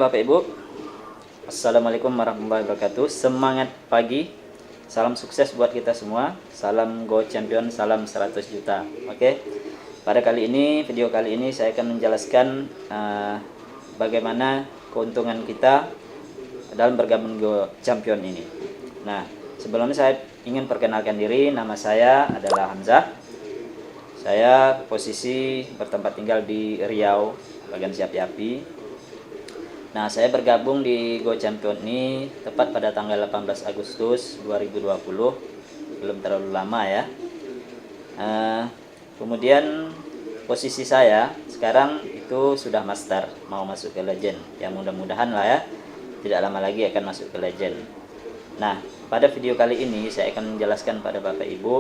Bapak Ibu, Assalamualaikum warahmatullahi wabarakatuh. Semangat pagi, salam sukses buat kita semua. Salam Go Champion, salam 100 juta. Oke, pada video kali ini saya akan menjelaskan bagaimana keuntungan kita dalam bergabung Go Champion ini. Nah, sebelumnya saya ingin perkenalkan diri. Nama saya adalah Hamzah. Saya posisi bertempat tinggal di Riau, bagian Siapi Api. Nah, saya bergabung di Go Champion ini tepat pada tanggal 18 Agustus 2020, belum terlalu lama ya. Kemudian posisi saya sekarang itu sudah master, mau masuk ke legend. Ya mudah-mudahan lah ya, tidak lama lagi akan masuk ke legend. Nah, pada video kali ini saya akan menjelaskan pada Bapak Ibu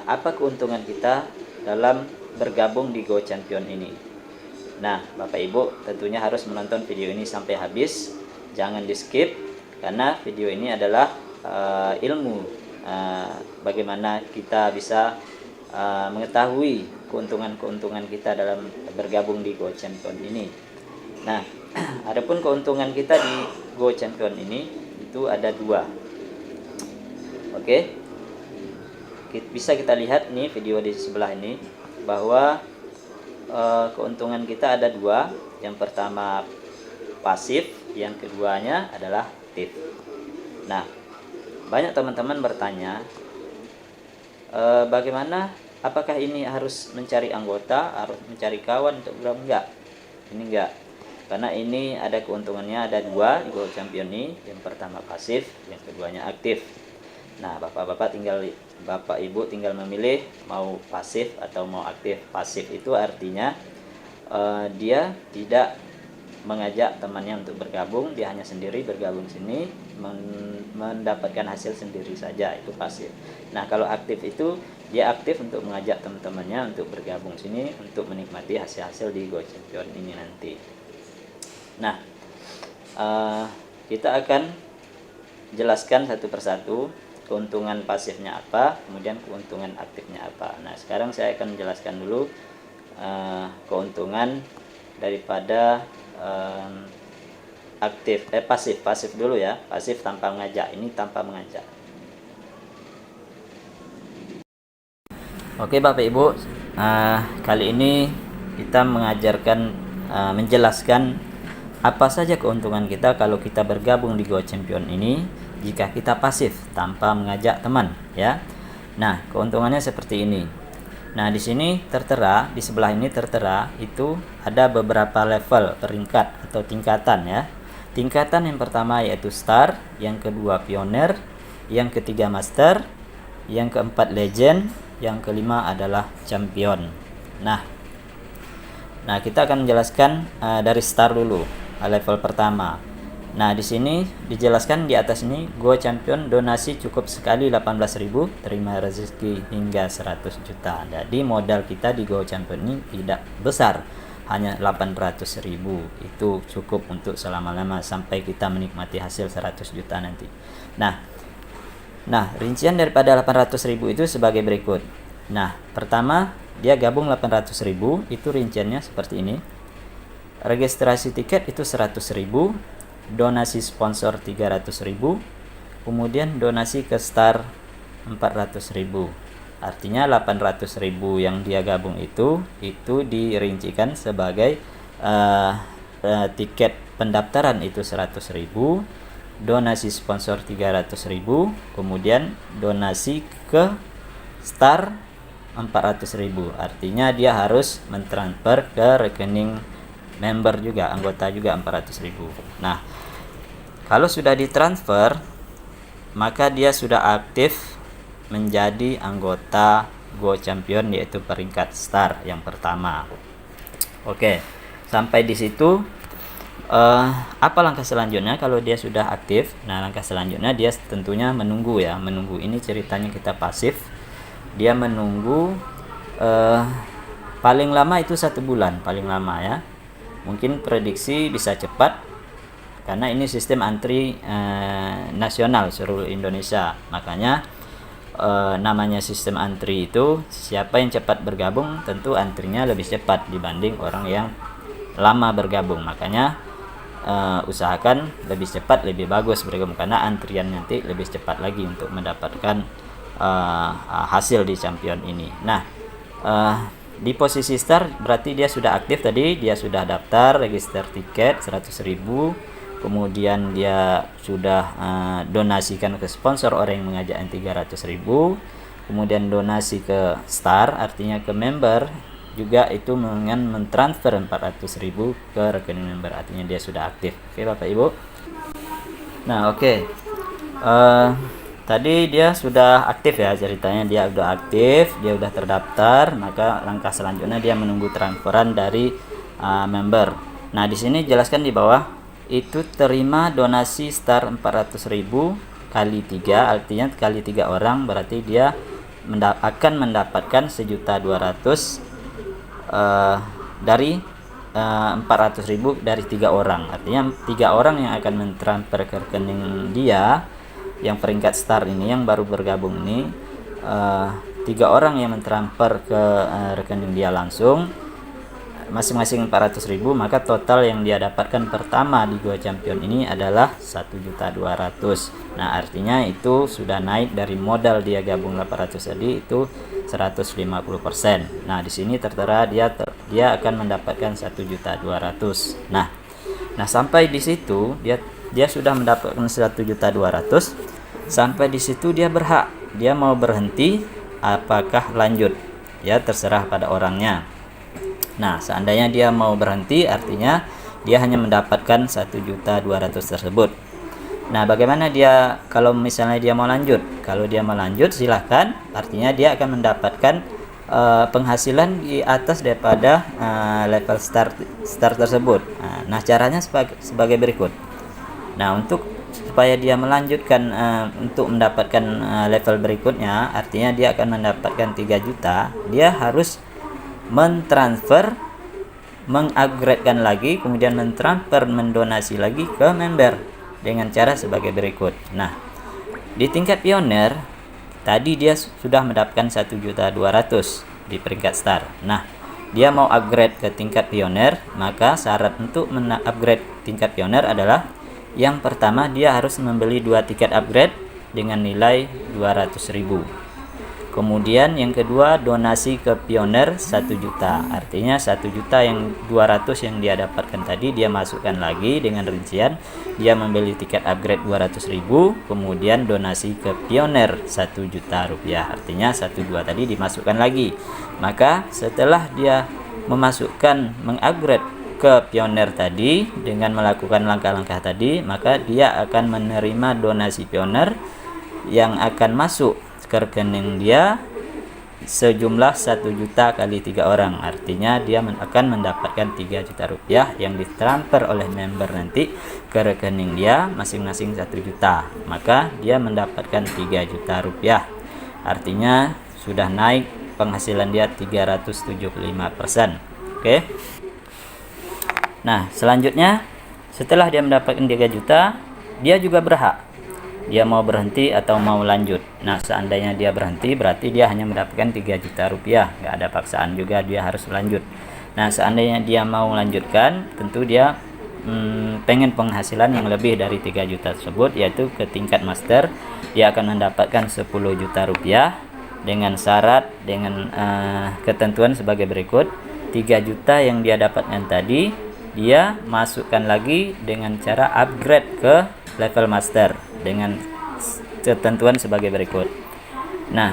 apa keuntungan kita dalam bergabung di Go Champion ini. Nah, Bapak Ibu tentunya harus menonton video ini sampai habis, jangan di skip, karena video ini adalah ilmu bagaimana kita bisa mengetahui keuntungan-keuntungan kita dalam bergabung di Go Champion ini. Nah, adapun keuntungan kita di Go Champion ini itu ada dua. Oke, bisa kita lihat nih video di sebelah ini bahwa keuntungan kita ada dua. Yang pertama pasif, yang keduanya adalah aktif. Nah, banyak teman-teman bertanya, bagaimana, apakah ini harus mencari anggota, harus mencari kawan untuk bergabung? Enggak, ini enggak, karena ini ada keuntungannya, ada dua di Go Champion ini. Yang pertama pasif, yang keduanya aktif. Nah, Bapak Ibu tinggal memilih mau pasif atau mau aktif. Pasif itu artinya dia tidak mengajak temannya untuk bergabung, dia hanya sendiri bergabung sini, mendapatkan hasil sendiri saja, itu pasif. Nah, kalau aktif itu dia aktif untuk mengajak teman-temannya untuk bergabung sini untuk menikmati hasil-hasil di Go Champion ini nanti. Nah, kita akan jelaskan satu persatu keuntungan pasifnya apa, kemudian keuntungan aktifnya apa. Nah, sekarang saya akan menjelaskan dulu keuntungan daripada pasif dulu ya. Pasif tanpa mengajak, ini tanpa mengajak. Oke Bapak Ibu, kali ini kita menjelaskan apa saja keuntungan kita kalau kita bergabung di Go Champion ini jika kita pasif tanpa mengajak teman ya. Nah, keuntungannya seperti ini. Nah, di sini tertera, di sebelah ini tertera itu ada beberapa level peringkat atau tingkatan ya. Tingkatan yang pertama yaitu star, yang kedua pioneer, yang ketiga master, yang keempat legend, yang kelima adalah champion. Nah, kita akan menjelaskan dari star dulu, level pertama. Nah, di sini dijelaskan di atas ini, Go Champion donasi cukup sekali 18.000, terima rezeki hingga 100 juta. Jadi modal kita di Go Champion ini tidak besar, hanya 800.000. Itu cukup untuk selama-lama sampai kita menikmati hasil 100 juta nanti. Nah, rincian daripada 800.000 itu sebagai berikut. Nah, pertama dia gabung 800.000, itu rinciannya seperti ini. Registrasi tiket itu 100.000, donasi sponsor 300.000, kemudian donasi ke star 400.000. Artinya 800.000 yang dia gabung itu dirincikan sebagai tiket pendaftaran itu 100.000, donasi sponsor 300.000, kemudian donasi ke star 400.000. Artinya dia harus mentransfer ke rekening member juga, anggota juga 400.000. Nah, kalau sudah ditransfer, maka dia sudah aktif menjadi anggota Go Champion, yaitu peringkat star yang pertama. Oke, sampai di situ apa langkah selanjutnya kalau dia sudah aktif? Nah, langkah selanjutnya dia tentunya menunggu ya. Menunggu ini ceritanya kita pasif. Dia menunggu paling lama itu 1 bulan, paling lama ya. Mungkin prediksi bisa cepat karena ini sistem antri nasional seluruh Indonesia. Makanya namanya sistem antri itu, siapa yang cepat bergabung tentu antrinya lebih cepat dibanding orang yang lama bergabung. Makanya usahakan lebih cepat lebih bagus Bregom, karena antrian nanti lebih cepat lagi untuk mendapatkan hasil di champion ini. Nah, di posisi start berarti dia sudah aktif tadi, dia sudah daftar register tiket 100.000, kemudian dia sudah donasikan ke sponsor orang yang mengajak yang 300.000, kemudian donasi ke star artinya ke member juga itu dengan mentransfer 400.000 ke rekening member, artinya dia sudah aktif. Oke Bapak Ibu. Nah oke. Tadi dia sudah aktif ya, ceritanya dia sudah aktif, dia sudah terdaftar, maka langkah selanjutnya dia menunggu transferan dari member. Nah di sini jelaskan di bawah itu terima donasi star 400.000 kali 3, artinya kali 3 orang berarti dia akan mendapatkan 1.200.000 dari 400.000 dari 3 orang, artinya 3 orang yang akan mentransfer ke rekening dia yang peringkat star ini yang baru bergabung ini, 3 orang yang mentransfer ke rekening dia langsung masing-masing 400.000, maka total yang dia dapatkan pertama di Go Champion ini adalah 1.200.000. Nah artinya itu sudah naik dari modal dia gabung 800 tadi itu 150%. Nah di sini tertera dia akan mendapatkan 1.200.000. Nah sampai di situ dia sudah mendapatkan 1.200.000. Sampai di situ dia berhak, dia mau berhenti apakah lanjut, ya terserah pada orangnya. Nah seandainya dia mau berhenti artinya dia hanya mendapatkan 1.200.000 tersebut. Nah bagaimana dia kalau misalnya dia mau lanjut? Kalau dia mau lanjut silahkan, artinya dia akan mendapatkan penghasilan di atas daripada level start tersebut. Nah caranya sebagai berikut. Nah untuk supaya dia melanjutkan untuk mendapatkan level berikutnya, artinya dia akan mendapatkan 3 juta, dia harus mentransfer, mengupgradekan lagi, kemudian mendonasi lagi ke member dengan cara sebagai berikut. Nah di tingkat pioner tadi dia sudah mendapatkan 1.200.000 di peringkat star. Nah dia mau upgrade ke tingkat pioner, maka syarat untuk mengupgrade tingkat pioner adalah yang pertama dia harus membeli 2 tiket upgrade dengan nilai 200.000. Kemudian yang kedua donasi ke pioner 1 juta. Artinya 1 juta yang 200 yang dia dapatkan tadi dia masukkan lagi dengan rincian dia membeli tiket upgrade 200.000, kemudian donasi ke pioner 1 juta rupiah. Artinya 1.2 tadi dimasukkan lagi. Maka setelah dia mengupgrade ke pioner tadi dengan melakukan langkah-langkah tadi, maka dia akan menerima donasi pioner yang akan masuk ke rekening dia sejumlah 1 juta kali 3 orang. Artinya dia akan mendapatkan 3 juta rupiah yang ditransfer oleh member nanti ke rekening dia masing-masing 1 juta. Maka dia mendapatkan 3 juta rupiah. Artinya sudah naik penghasilan dia 375%. Oke. Nah selanjutnya setelah dia mendapatkan 3 juta, dia juga berhak dia mau berhenti atau mau lanjut. Nah seandainya dia berhenti berarti dia hanya mendapatkan 3 juta rupiah, nggak ada paksaan juga dia harus lanjut. Nah seandainya dia mau melanjutkan, tentu dia pengen penghasilan yang lebih dari 3 juta tersebut, yaitu ke tingkat master dia akan mendapatkan 10 juta rupiah dengan syarat dengan ketentuan sebagai berikut. 3 juta yang dia dapatkan tadi dia masukkan lagi dengan cara upgrade ke level master dengan ketentuan sebagai berikut. Nah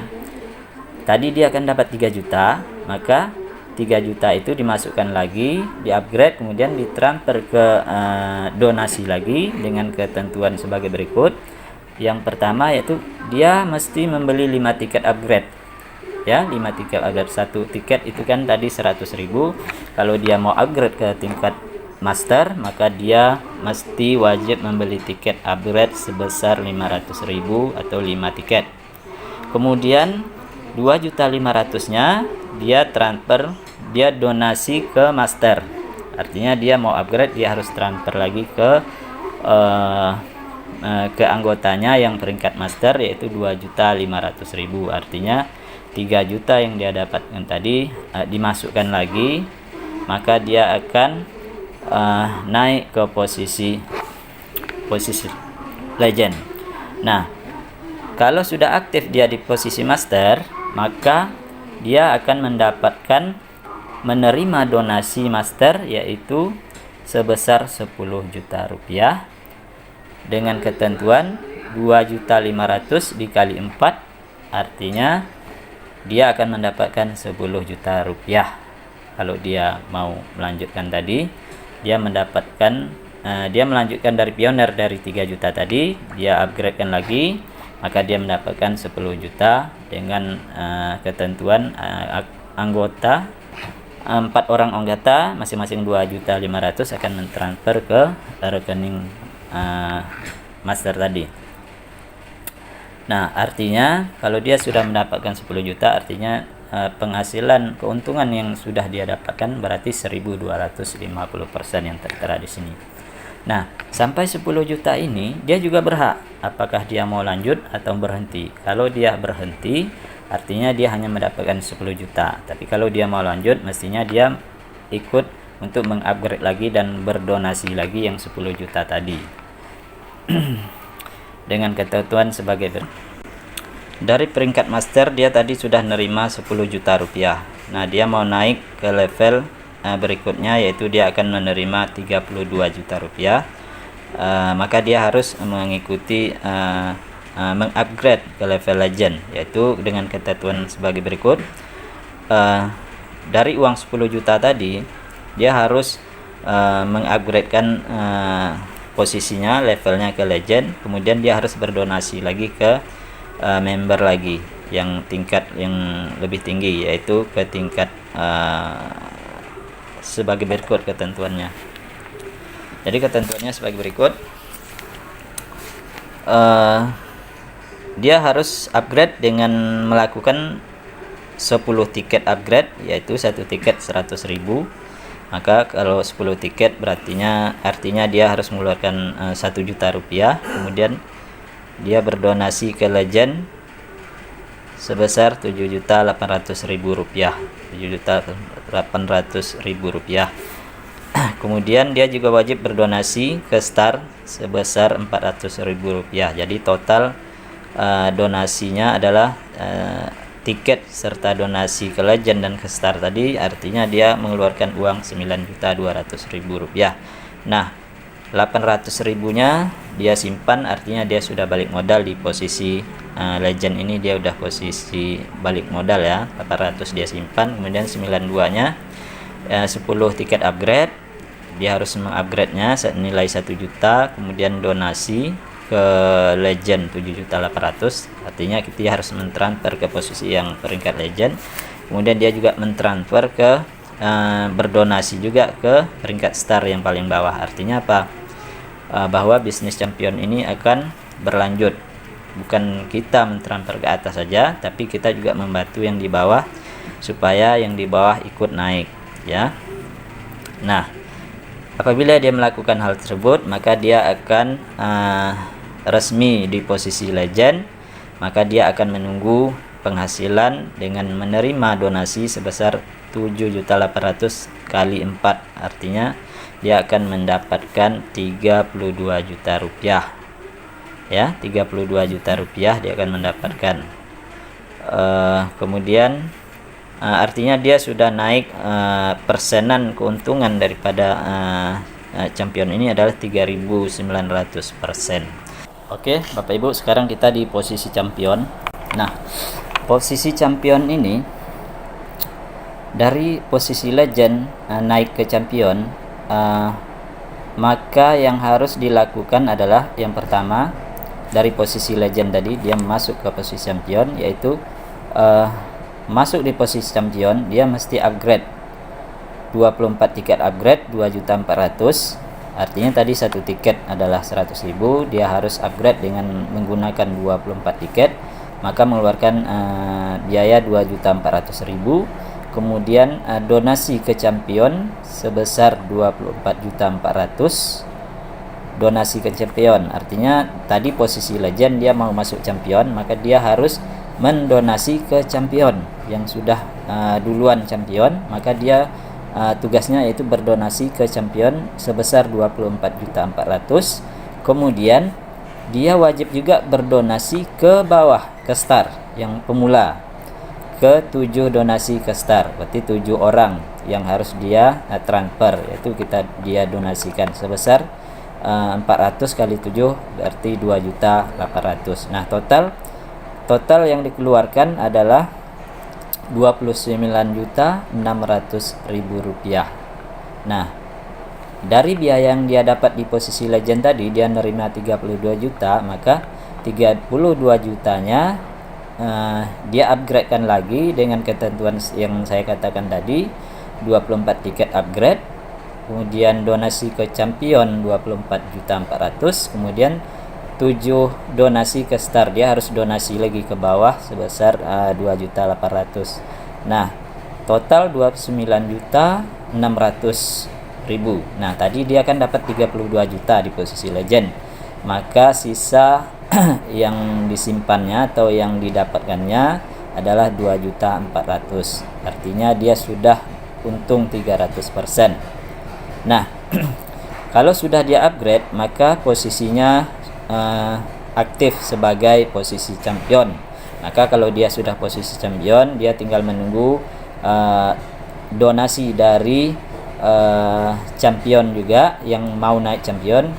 tadi dia akan dapat 3 juta, maka 3 juta itu dimasukkan lagi, di upgrade, kemudian ditransfer ke donasi lagi dengan ketentuan sebagai berikut. Yang pertama yaitu dia mesti membeli 5 tiket upgrade, ya 5 tiket upgrade. 1 tiket itu kan tadi 100.000. Kalau dia mau upgrade ke tingkat master, maka dia mesti wajib membeli tiket upgrade sebesar 500.000 atau 5 tiket. Kemudian 2.500.000-nya dia transfer, dia donasi ke master. Artinya dia mau upgrade dia harus transfer lagi ke anggotanya yang peringkat master, yaitu 2.500.000. Artinya 3 juta yang dia dapatkan tadi dimasukkan lagi, maka dia akan naik ke posisi legend. Nah, kalau sudah aktif dia di posisi master, maka dia akan mendapatkan menerima donasi master yaitu sebesar 10 juta rupiah dengan ketentuan 2.500.000 dikali 4, artinya dia akan mendapatkan 10 juta rupiah. Kalau dia mau melanjutkan tadi, dia melanjutkan dari pioner dari 3 juta tadi, dia upgradekan lagi, maka dia mendapatkan 10 juta dengan ketentuan anggota 4 orang anggota masing-masing 2.500.000 akan mentransfer ke rekening master tadi. Nah, artinya kalau dia sudah mendapatkan 10 juta, artinya penghasilan keuntungan yang sudah dia dapatkan berarti 1.250% yang tertera di sini. Nah, sampai 10 juta ini dia juga berhak apakah dia mau lanjut atau berhenti. Kalau dia berhenti, artinya dia hanya mendapatkan 10 juta. Tapi kalau dia mau lanjut, mestinya dia ikut untuk mengupgrade lagi dan berdonasi lagi yang 10 juta tadi. Dengan ketentuan sebagai dari peringkat master dia tadi sudah nerima 10 juta rupiah. Nah, dia mau naik ke level berikutnya, yaitu dia akan menerima 32 juta rupiah. Maka dia harus mengikuti mengupgrade ke level legend, yaitu dengan ketentuan sebagai berikut. Dari uang 10 juta tadi dia harus mengupgradekan posisinya, levelnya ke legend, kemudian dia harus berdonasi lagi ke member lagi yang tingkat yang lebih tinggi, yaitu ke tingkat sebagai berikut ketentuannya. Jadi ketentuannya sebagai berikut, dia harus upgrade dengan melakukan 10 tiket upgrade, yaitu satu tiket 100.000. Maka kalau 10 tiket artinya dia harus mengeluarkan 1 juta rupiah. Kemudian dia berdonasi ke legend sebesar 7.800.000 rupiah. 7.800.000 rupiah. Kemudian dia juga wajib berdonasi ke star sebesar 400.000 rupiah. Jadi total donasinya adalah tiket serta donasi ke legend dan ke star tadi, artinya dia mengeluarkan uang 9.200.000 rupiah. Nah, 800.000-nya dia simpan, artinya dia sudah balik modal di posisi legend ini, dia udah posisi balik modal ya. 800 dia simpan, kemudian 92-nya 10 tiket upgrade, dia harus mengupgrade-nya senilai 1 juta, kemudian donasi ke legend 7.800.000, artinya dia harus mentransfer ke posisi yang peringkat legend. Kemudian dia juga mentransfer ke berdonasi juga ke peringkat star yang paling bawah. Artinya apa? Bahwa bisnis champion ini akan berlanjut, bukan kita mentransfer ke atas saja, tapi kita juga membantu yang di bawah supaya yang di bawah ikut naik ya. Nah, apabila dia melakukan hal tersebut, maka dia akan resmi di posisi legend, maka dia akan menunggu penghasilan dengan menerima donasi sebesar 7.800.000 kali 4, artinya dia akan mendapatkan 32 juta rupiah ya. 32 juta rupiah dia akan mendapatkan. Kemudian artinya dia sudah naik, persenan keuntungan daripada champion ini adalah 3.900%. Oke, Bapak Ibu, sekarang kita di posisi champion. Nah, posisi champion ini dari posisi legend naik ke champion, maka yang harus dilakukan adalah yang pertama, dari posisi legend tadi dia masuk ke posisi champion, yaitu masuk di posisi champion dia mesti upgrade 24 tiket upgrade 2.400.000. Artinya tadi satu tiket adalah 100.000, dia harus upgrade dengan menggunakan 24 tiket, maka mengeluarkan biaya 2.400.000. Kemudian donasi ke champion sebesar 24.400.000. Donasi ke champion artinya tadi posisi legend dia mau masuk champion, maka dia harus mendonasi ke champion yang sudah duluan champion, maka dia tugasnya yaitu berdonasi ke champion sebesar 24.400.000. Kemudian dia wajib juga berdonasi ke bawah, ke star yang pemula, ke 7 donasi ke star, berarti 7 orang yang harus dia transfer, yaitu dia donasikan sebesar 400 kali 7 berarti 2.800.000. Nah, total yang dikeluarkan adalah 29.600.000 rupiah. Nah, dari biaya yang dia dapat di posisi legend tadi, dia nerima 32 juta, maka 32 jutanya dia upgradekan lagi dengan ketentuan yang saya katakan tadi, 24 tiket upgrade, kemudian donasi ke champion 24.400.000, kemudian 7 donasi ke star, dia harus donasi lagi ke bawah sebesar 2.800.000. Nah, total 29.600.000. Nah, tadi dia kan dapat 32 juta di posisi legend, maka sisa yang disimpannya atau yang didapatkannya adalah 2.400.000. Artinya dia sudah untung 300%. Nah, kalau sudah dia upgrade, maka posisinya aktif sebagai posisi champion. Maka kalau dia sudah posisi champion, dia tinggal menunggu donasi dari champion juga yang mau naik champion.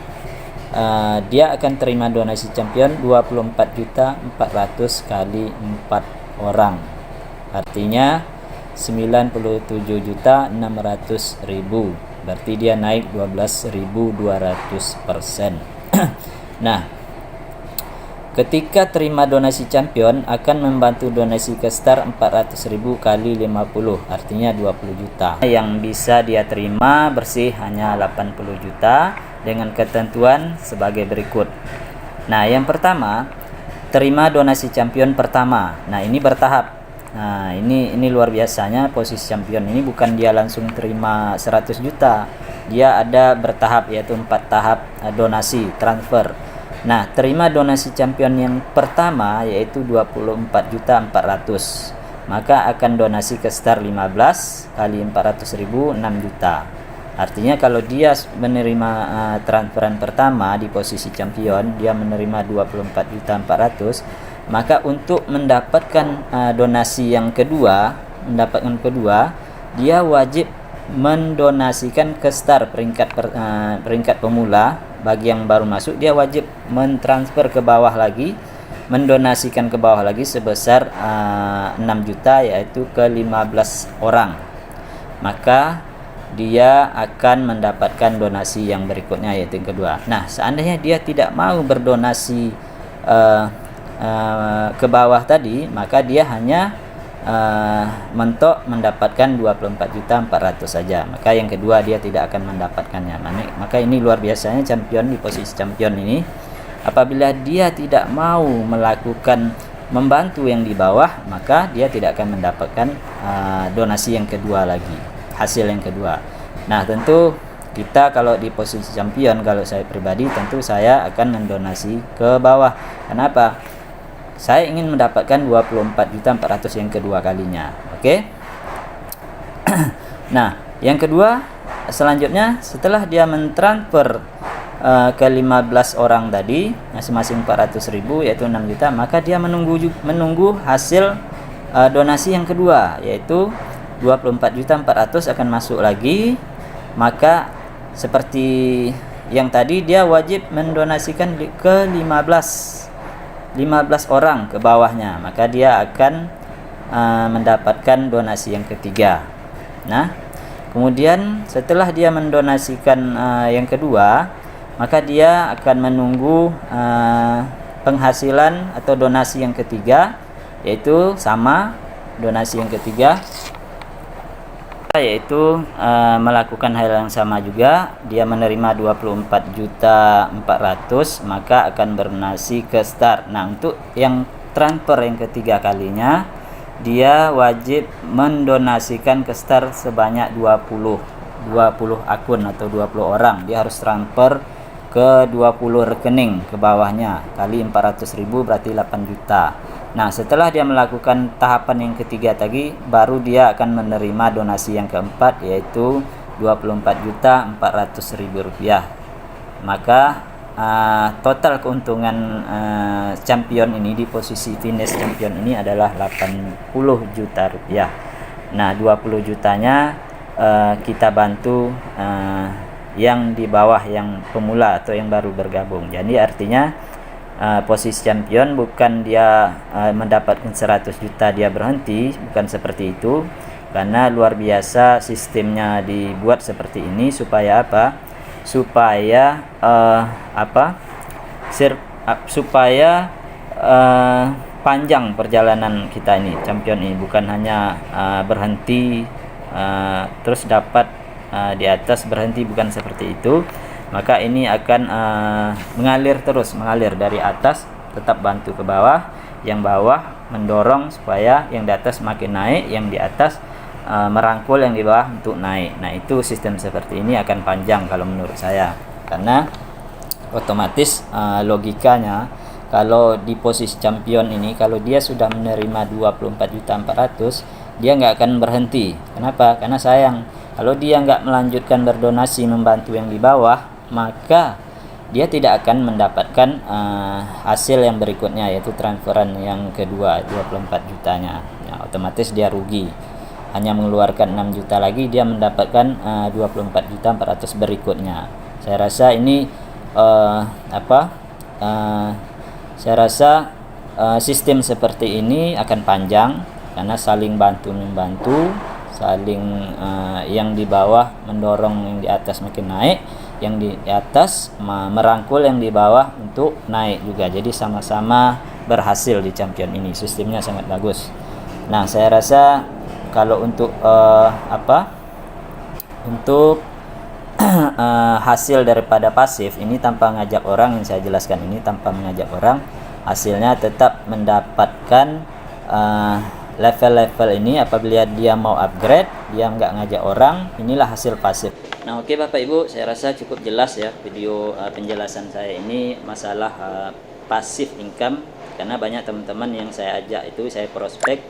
Dia akan terima donasi champion 24.400.000 kali 4 orang, artinya 97.600.000, berarti dia naik 12.200%. Nah, ketika terima donasi champion akan membantu donasi ke star 400.000 kali 50, artinya 20 juta. Yang bisa dia terima bersih hanya 80 juta dengan ketentuan sebagai berikut. Nah, yang pertama, terima donasi champion pertama. Nah, ini bertahap. Nah, ini luar biasanya posisi champion ini, bukan dia langsung terima 100 juta. Dia ada bertahap, yaitu 4 tahap donasi transfer. Nah, terima donasi champion yang pertama yaitu 24.400.000, maka akan donasi ke star 15 kali 400.000, 6 juta. Artinya kalau dia menerima transferan pertama di posisi champion, dia menerima 24.400.000, maka untuk mendapatkan donasi yang kedua, dia wajib mendonasikan ke star peringkat pemula. Bagi yang baru masuk, dia wajib mentransfer ke bawah lagi, mendonasikan ke bawah lagi sebesar 6 juta, yaitu ke 15 orang. Maka dia akan mendapatkan donasi yang berikutnya, yaitu yang kedua. Nah, seandainya dia tidak mau berdonasi ke bawah tadi, maka dia hanya mentok mendapatkan 24.400.000 saja. Maka yang kedua dia tidak akan mendapatkannya. Maka ini luar biasanya champion di posisi champion ini, apabila dia tidak mau melakukan membantu yang di bawah, maka dia tidak akan mendapatkan donasi yang kedua lagi, hasil yang kedua. Nah, tentu kita kalau di posisi champion, kalau saya pribadi tentu saya akan mendonasi ke bawah. Kenapa? Saya ingin mendapatkan 24.400.000 yang kedua kalinya. Oke. Nah, yang kedua, selanjutnya setelah dia mentransfer ke 15 orang tadi, masing-masing 400.000 yaitu 6 juta, maka dia menunggu hasil donasi yang kedua, yaitu 24.400.000 akan masuk lagi. Maka seperti yang tadi, dia wajib mendonasikan ke 15 orang ke bawahnya, maka dia akan mendapatkan donasi yang ketiga. Nah, kemudian setelah dia mendonasikan yang kedua, maka dia akan menunggu penghasilan atau donasi yang ketiga, yaitu sama donasi yang ketiga, yaitu melakukan hal yang sama juga. Dia menerima 24.400.000, maka akan berdonasi ke star. Nah, untuk yang transfer yang ketiga kalinya, dia wajib mendonasikan ke star sebanyak 20 akun atau 20 orang. Dia harus transfer ke 20 rekening ke bawahnya kali 400.000, berarti 8 juta. Nah, setelah dia melakukan tahapan yang ketiga tadi, baru dia akan menerima donasi yang keempat, yaitu Rp24.400.000. Maka total keuntungan champion ini di posisi finish champion ini adalah Rp80 juta. Nah, 20 jutanya kita bantu yang di bawah, yang pemula atau yang baru bergabung. Jadi artinya posisi champion bukan dia mendapatkan 100 juta dia berhenti, bukan seperti itu. Karena luar biasa sistemnya dibuat seperti ini supaya apa? Supaya supaya panjang perjalanan kita ini, champion ini, bukan hanya berhenti terus dapat di atas berhenti, bukan seperti itu. Maka ini akan mengalir dari atas, tetap bantu ke bawah, yang bawah mendorong supaya yang di atas makin naik, yang di atas merangkul yang di bawah untuk naik. Nah, itu sistem seperti ini akan panjang kalau menurut saya, karena otomatis logikanya kalau di posisi champion ini, kalau dia sudah menerima 24.400.000, dia nggak akan berhenti. Kenapa? Karena sayang, kalau dia nggak melanjutkan berdonasi membantu yang di bawah, maka dia tidak akan mendapatkan hasil yang berikutnya, yaitu transferan yang kedua 24 jutanya. Ya, otomatis dia rugi, hanya mengeluarkan 6 juta lagi, dia mendapatkan 24.400.000 berikutnya. Saya rasa ini saya rasa sistem seperti ini akan panjang, karena saling bantu membantu, saling yang di bawah mendorong yang di atas makin naik, yang di atas merangkul yang di bawah untuk naik juga. Jadi sama-sama berhasil di champion ini. Sistemnya sangat bagus. Nah, saya rasa kalau untuk untuk hasil daripada pasif ini tanpa ngajak orang, yang saya jelaskan ini tanpa mengajak orang, hasilnya tetap mendapatkan level-level ini. Apabila dia mau upgrade, dia nggak ngajak orang, inilah hasil pasif. Nah, oke Bapak Ibu, saya rasa cukup jelas ya video penjelasan saya ini masalah pasif income, karena banyak teman-teman yang saya ajak itu, saya prospek,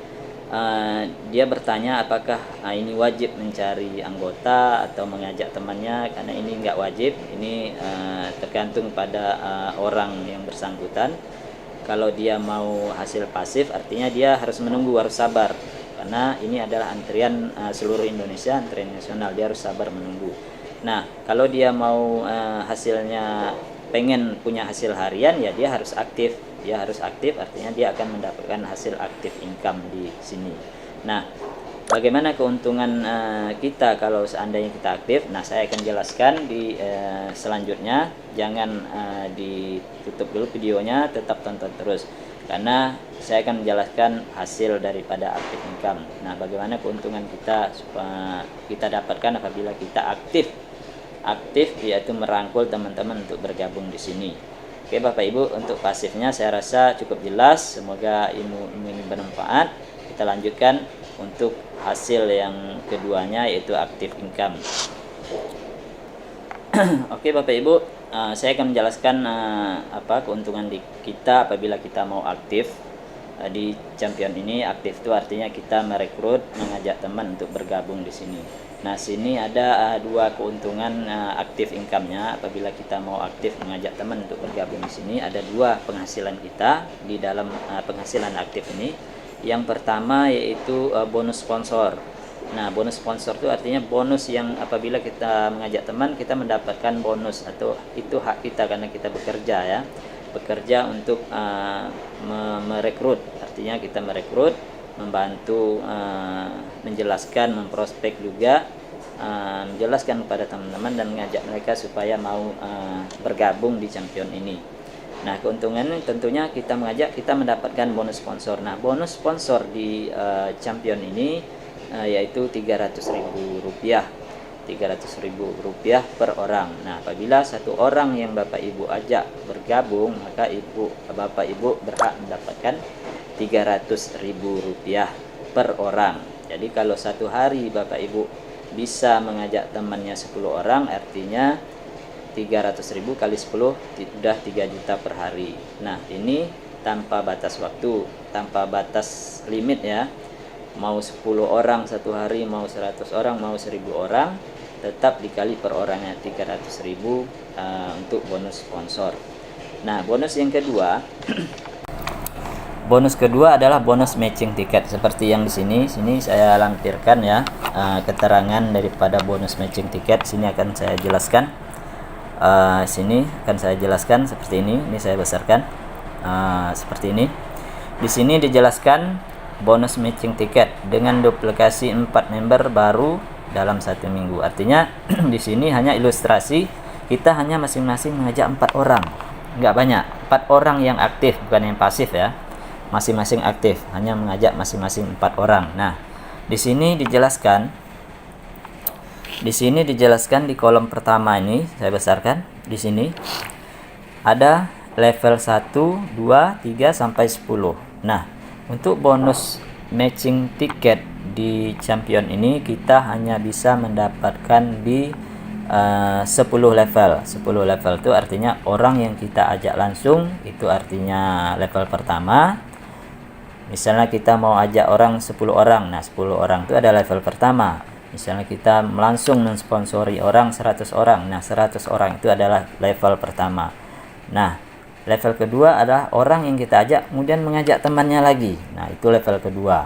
dia bertanya apakah ini wajib mencari anggota atau mengajak temannya. Karena ini nggak wajib, ini tergantung pada orang yang bersangkutan. Kalau dia mau hasil pasif, artinya dia harus menunggu, harus sabar, karena ini adalah antrian seluruh Indonesia, antrian nasional, dia harus sabar menunggu. Nah, kalau dia mau hasilnya, pengen punya hasil harian, ya dia harus aktif. Dia harus aktif, artinya dia akan mendapatkan hasil aktif income di sini. Nah, bagaimana keuntungan kita kalau seandainya kita aktif? Nah, saya akan jelaskan di selanjutnya. Jangan ditutup dulu videonya, tetap tonton terus, karena saya akan menjelaskan hasil daripada aktif income. Nah, bagaimana keuntungan kita kita dapatkan apabila kita aktif, yaitu merangkul teman-teman untuk bergabung di sini. Oke Bapak Ibu, untuk pasifnya saya rasa cukup jelas. Semoga ilmu ini bermanfaat. Kita lanjutkan untuk hasil yang keduanya, yaitu aktif income. Oke Bapak Ibu, saya akan menjelaskan keuntungan kita apabila kita mau aktif di champion ini. Aktif itu artinya kita merekrut, mengajak teman untuk bergabung di sini. Nah, sini ada dua keuntungan aktif income-nya. Apabila kita mau aktif mengajak teman untuk bergabung di sini, ada dua penghasilan kita di dalam penghasilan aktif ini. Yang pertama yaitu bonus sponsor. Nah, bonus sponsor itu artinya bonus yang apabila kita mengajak teman, kita mendapatkan bonus, atau itu hak kita karena kita bekerja ya. Bekerja untuk merekrut, artinya kita merekrut, membantu menjelaskan, memprospek juga, menjelaskan kepada teman-teman dan mengajak mereka supaya mau bergabung di champion ini. Nah, keuntungannya tentunya kita mengajak, kita mendapatkan bonus sponsor. Nah, bonus sponsor di champion ini yaitu Rp300.000, Rp300.000 per orang. Nah, apabila satu orang yang Bapak Ibu ajak bergabung, maka Bapak Ibu berhak mendapatkan Rp300.000 per orang. Jadi kalau satu hari Bapak Ibu bisa mengajak temannya 10 orang, artinya 300.000 kali 10 sudah 3 juta per hari. Nah, ini tanpa batas waktu, tanpa batas limit ya. Mau 10 orang satu hari, mau 100 orang, mau 1000 orang, tetap dikali per orangnya 300.000 untuk bonus sponsor. Nah, bonus yang kedua bonus kedua adalah bonus matching tiket, seperti yang di sini. Sini saya lampirkan ya, keterangan daripada bonus matching tiket. Sini akan saya jelaskan. Sini akan saya jelaskan seperti ini. Ini saya besarkan seperti ini. Di sini dijelaskan bonus matching tiket dengan duplikasi 4 member baru dalam 1 minggu. Artinya di sini hanya ilustrasi, kita hanya masing-masing mengajak 4 orang, nggak banyak, 4 orang yang aktif, bukan yang pasif ya. Masing-masing aktif, hanya mengajak masing-masing 4 orang. Nah, di sini dijelaskan di kolom pertama ini saya besarkan. Di sini ada level 1, 2, 3 sampai 10. Nah, untuk bonus matching tiket di champion ini kita hanya bisa mendapatkan di 10 level. 10 level itu artinya orang yang kita ajak langsung, itu artinya level pertama. Misalnya kita mau ajak orang 10 orang. Nah, 10 orang itu ada level pertama. Misalnya kita langsung mensponsori orang 100 orang. Nah, 100 orang itu adalah level pertama. Nah, level kedua adalah orang yang kita ajak kemudian mengajak temannya lagi. Nah, itu level kedua.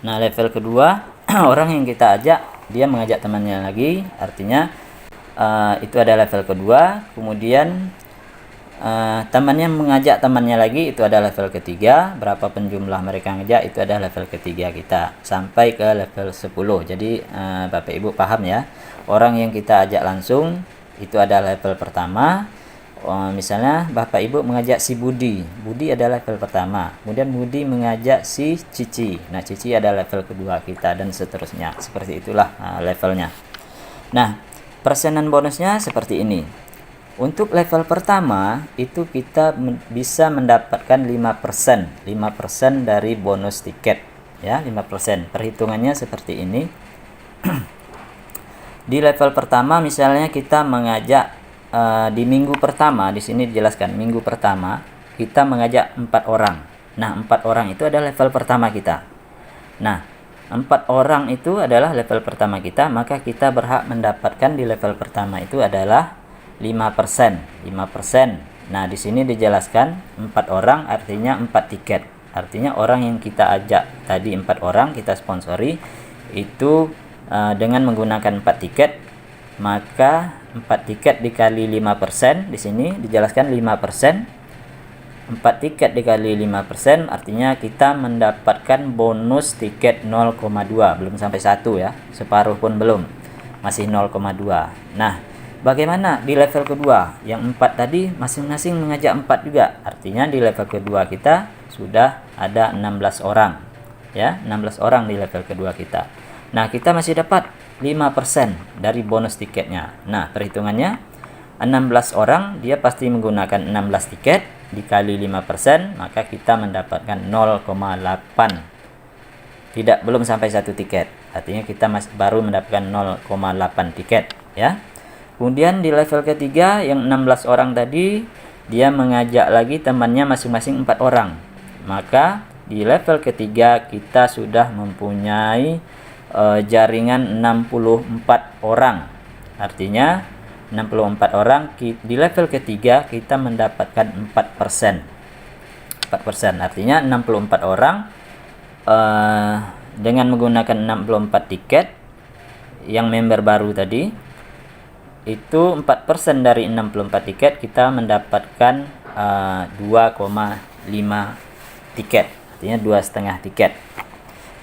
Nah, level kedua orang yang kita ajak dia mengajak temannya lagi, artinya itu ada level kedua. Kemudian temannya mengajak temannya lagi, itu ada level ketiga. Berapapun jumlah mereka ngajak, itu ada level ketiga kita sampai ke level 10. Jadi Bapak Ibu paham ya, orang yang kita ajak langsung itu ada level pertama. Misalnya Bapak Ibu mengajak si Budi adalah level pertama. Kemudian Budi mengajak si Cici. Nah, Cici ada level kedua kita, dan seterusnya. Seperti itulah levelnya. Nah, persenan bonusnya seperti ini. Untuk level pertama itu kita bisa mendapatkan 5%. 5% dari bonus tiket ya, 5%. Perhitungannya seperti ini. Di level pertama misalnya kita mengajak di minggu pertama, di sini dijelaskan minggu pertama kita mengajak 4 orang. Nah, 4 orang itu adalah level pertama kita. Nah, 4 orang itu adalah level pertama kita, maka kita berhak mendapatkan di level pertama itu adalah 5%. 5%. Nah, di sini dijelaskan 4 orang artinya 4 tiket. Artinya orang yang kita ajak tadi 4 orang kita sponsori itu dengan menggunakan 4 tiket, maka 4 tiket dikali 5%, di sini dijelaskan 5%. 4 tiket dikali 5% artinya kita mendapatkan bonus tiket 0,2, belum sampai 1 ya, separuh pun belum, masih 0,2. Nah, bagaimana di level kedua? Yang 4 tadi masing-masing mengajak 4 juga, artinya di level kedua kita sudah ada 16 orang ya, 16 orang di level kedua kita. Nah, kita masih dapat 5% dari bonus tiketnya. Nah, perhitungannya 16 orang, dia pasti menggunakan 16 tiket dikali 5%, maka kita mendapatkan 0,8. Belum sampai 1 tiket. Artinya kita baru mendapatkan 0,8 tiket ya. Kemudian di level ketiga yang 16 orang tadi dia mengajak lagi temannya masing-masing 4 orang. Maka di level ketiga kita sudah mempunyai jaringan 64 orang. Artinya 64 orang di level ketiga kita mendapatkan 4%. 4%. Artinya 64 orang dengan menggunakan 64 tiket yang member baru tadi, itu 4% dari 64 tiket kita mendapatkan 2,5 tiket. Artinya 2,5 tiket.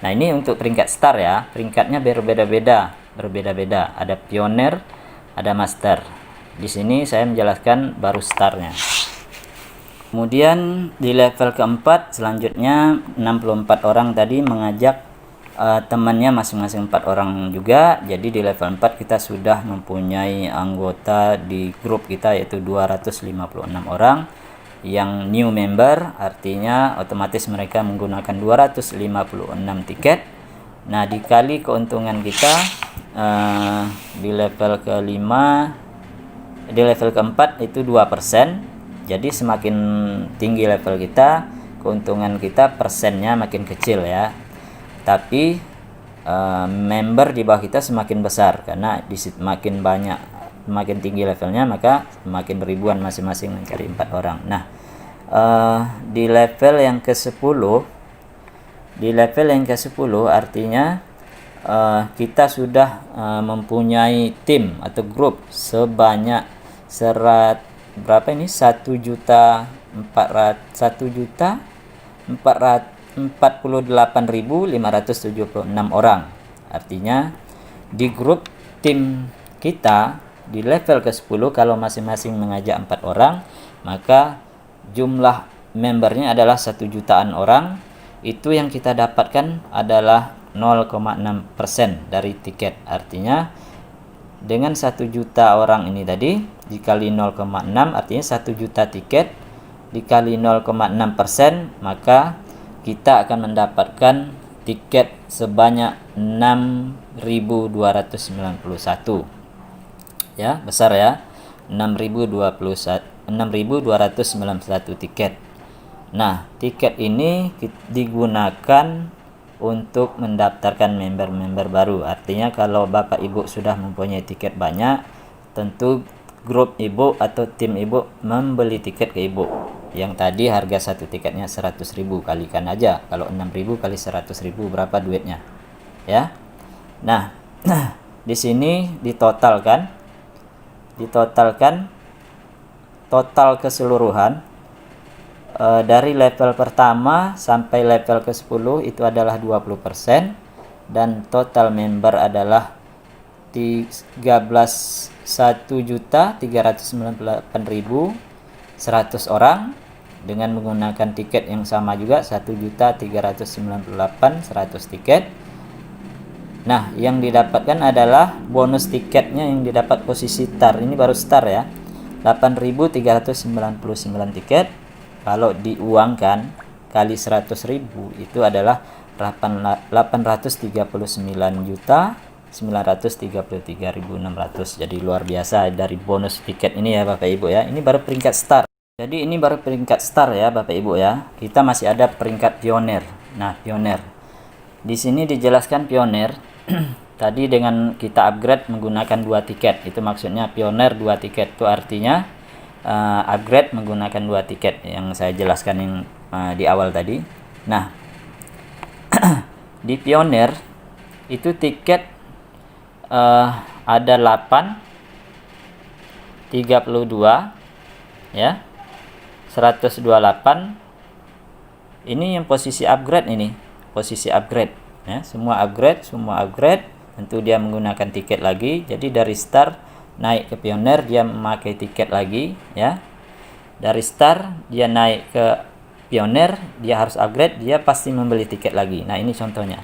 Nah, ini untuk peringkat star ya. Peringkatnya berbeda-beda. Ada pioner, ada master. Di sini saya menjelaskan baru starnya. Kemudian di level keempat selanjutnya 64 orang tadi mengajak temannya masing-masing 4 orang juga. Jadi di level 4 kita sudah mempunyai anggota di grup kita yaitu 256 orang yang new member, artinya otomatis mereka menggunakan 256 tiket. Nah, dikali keuntungan kita di level kelima, di level keempat itu 2%. Jadi semakin tinggi level kita, keuntungan kita persennya makin kecil ya. Tapi member di bawah kita semakin besar, karena makin banyak, makin tinggi levelnya, maka semakin ribuan masing-masing mencari 4 orang. Nah, di level yang ke-10, artinya kita sudah mempunyai tim atau grup sebanyak berapa ini? 1.448.576 orang. Artinya di grup tim kita di level ke-10, kalau masing-masing mengajak 4 orang, maka jumlah membernya adalah 1 jutaan orang. Itu yang kita dapatkan adalah 0,6% dari tiket. Artinya dengan 1 juta orang ini tadi dikali 0,6, artinya 1 juta tiket dikali 0,6%, maka kita akan mendapatkan tiket sebanyak 6.291. Ya, besar ya. 6.291 tiket. Nah, tiket ini digunakan untuk mendaftarkan member-member baru. Artinya kalau Bapak Ibu sudah mempunyai tiket banyak, tentu grup Ibu atau tim Ibu membeli tiket ke Ibu. Yang tadi harga satu tiketnya 100.000, kalikan aja. Kalau 6.000 kali 100.000 berapa duitnya? Ya. Nah, di sini ditotalkan total keseluruhan dari level pertama sampai level ke-10 itu adalah 20%, dan total member adalah 1.398.100 orang dengan menggunakan tiket yang sama juga, 1.398.100 tiket. Nah, yang didapatkan adalah bonus tiketnya yang didapat posisi star. Ini baru star ya. 8.399 tiket. Kalau diuangkan kali 100.000 itu adalah 839.933.600. Jadi luar biasa dari bonus tiket ini ya Bapak Ibu ya. Ini baru peringkat star. Jadi ini baru peringkat star ya Bapak Ibu ya. Kita masih ada peringkat pioner. Nah, pioner. Di sini dijelaskan pioner tadi dengan kita upgrade menggunakan 2 tiket. Itu maksudnya pioner 2 tiket. Itu artinya upgrade menggunakan 2 tiket yang saya jelaskan yang di awal tadi. Nah, di pioner itu tiket ada 8, 32 ya, 128. Ini yang posisi upgrade, ini posisi upgrade ya. Semua upgrade. Tentu dia menggunakan tiket lagi. Jadi dari star naik ke pioner dia memakai tiket lagi ya. Dari star dia naik ke pioner, dia harus upgrade, dia pasti membeli tiket lagi. Nah, ini contohnya.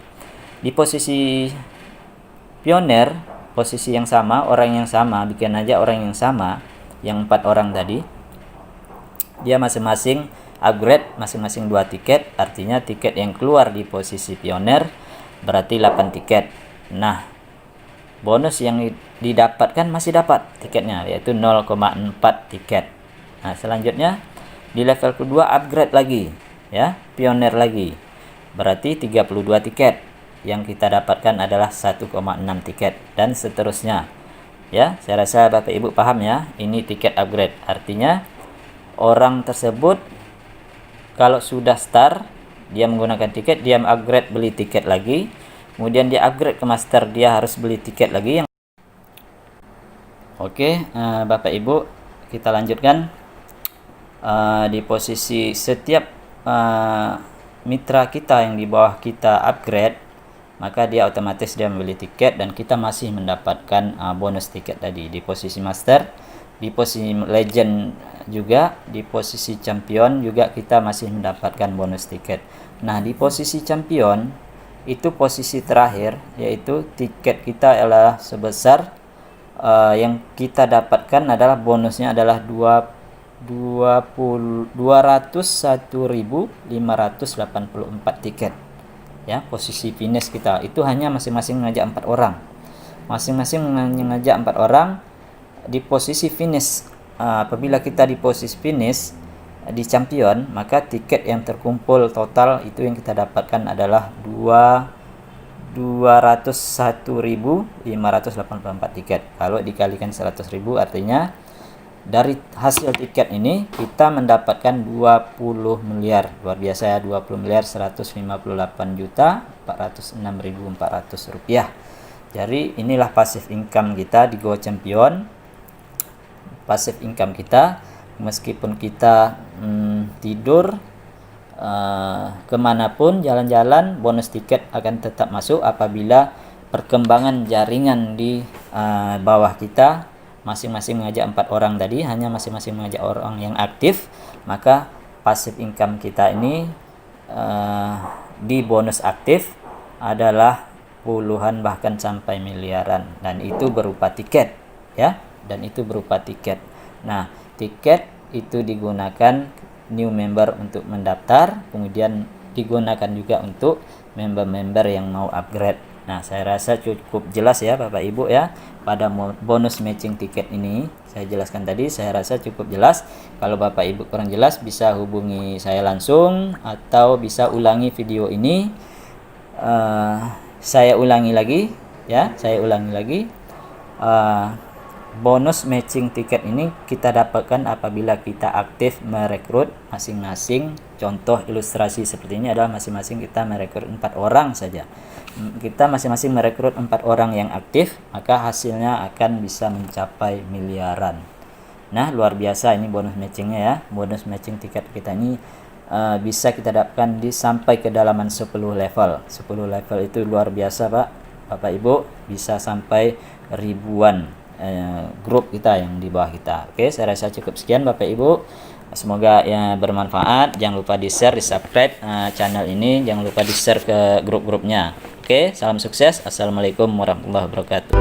Di posisi pioner, posisi yang sama, orang yang sama, bikin aja orang yang sama, yang 4 orang tadi. Dia masing-masing upgrade masing-masing 2 tiket, artinya tiket yang keluar di posisi pioner berarti 8 tiket. Nah, bonus yang didapatkan masih dapat tiketnya, yaitu 0,4 tiket. Nah, selanjutnya di level kedua upgrade lagi ya, pioner lagi, berarti 32 tiket. Yang kita dapatkan adalah 1,6 tiket dan seterusnya ya. Saya rasa Bapak Ibu paham ya. Ini tiket upgrade, artinya orang tersebut kalau sudah star dia menggunakan tiket, dia upgrade beli tiket lagi, kemudian dia upgrade ke master, dia harus beli tiket lagi. Oke, Bapak Ibu, kita lanjutkan. Di posisi setiap mitra kita yang di bawah kita upgrade, maka dia otomatis dia membeli tiket dan kita masih mendapatkan bonus tiket tadi. Di posisi master, di posisi legend juga, di posisi champion juga kita masih mendapatkan bonus tiket. Nah, di posisi champion itu posisi terakhir, yaitu tiket kita adalah sebesar yang kita dapatkan adalah bonusnya adalah 201.584 tiket ya. Posisi finish kita itu hanya masing-masing mengajak 4 orang, masing-masing mengajak 4 orang. Di posisi finish apabila kita di posisi finish di champion, maka tiket yang terkumpul total itu yang kita dapatkan adalah 201.584 tiket. Kalau dikalikan 100.000 artinya dari hasil tiket ini kita mendapatkan 20 miliar. Luar biasa ya, 20 miliar 158.406.400 rupiah. Jadi inilah passive income kita di Go Champion. Passive income kita, meskipun kita tidur kemanapun jalan-jalan, bonus tiket akan tetap masuk apabila perkembangan jaringan di bawah kita masing-masing mengajak 4 orang tadi, hanya masing-masing mengajak orang yang aktif, maka passive income kita ini di bonus aktif adalah puluhan bahkan sampai miliaran, dan itu berupa tiket ya, dan itu berupa tiket. Nah, tiket itu digunakan new member untuk mendaftar, kemudian digunakan juga untuk member-member yang mau upgrade. Nah, saya rasa cukup jelas ya Bapak Ibu ya, pada bonus matching tiket ini saya jelaskan tadi, saya rasa cukup jelas. Kalau Bapak Ibu kurang jelas bisa hubungi saya langsung atau bisa ulangi video ini. Saya ulangi lagi ya, bonus matching tiket ini kita dapatkan apabila kita aktif merekrut masing-masing. Contoh ilustrasi seperti ini adalah masing-masing kita merekrut 4 orang saja. Kita masing-masing merekrut 4 orang yang aktif, maka hasilnya akan bisa mencapai miliaran. Nah, luar biasa ini bonus matchingnya ya. Bonus matching tiket kita ini bisa kita dapatkan sampai kedalaman 10 level. 10 level itu luar biasa Bapak Ibu, bisa sampai ribuan grup kita yang di bawah kita. Oke, saya rasa cukup sekian Bapak Ibu. Semoga ya bermanfaat. Jangan lupa di share, di subscribe channel ini. Jangan lupa di share ke grup-grupnya. Oke, salam sukses. Assalamualaikum warahmatullahi wabarakatuh.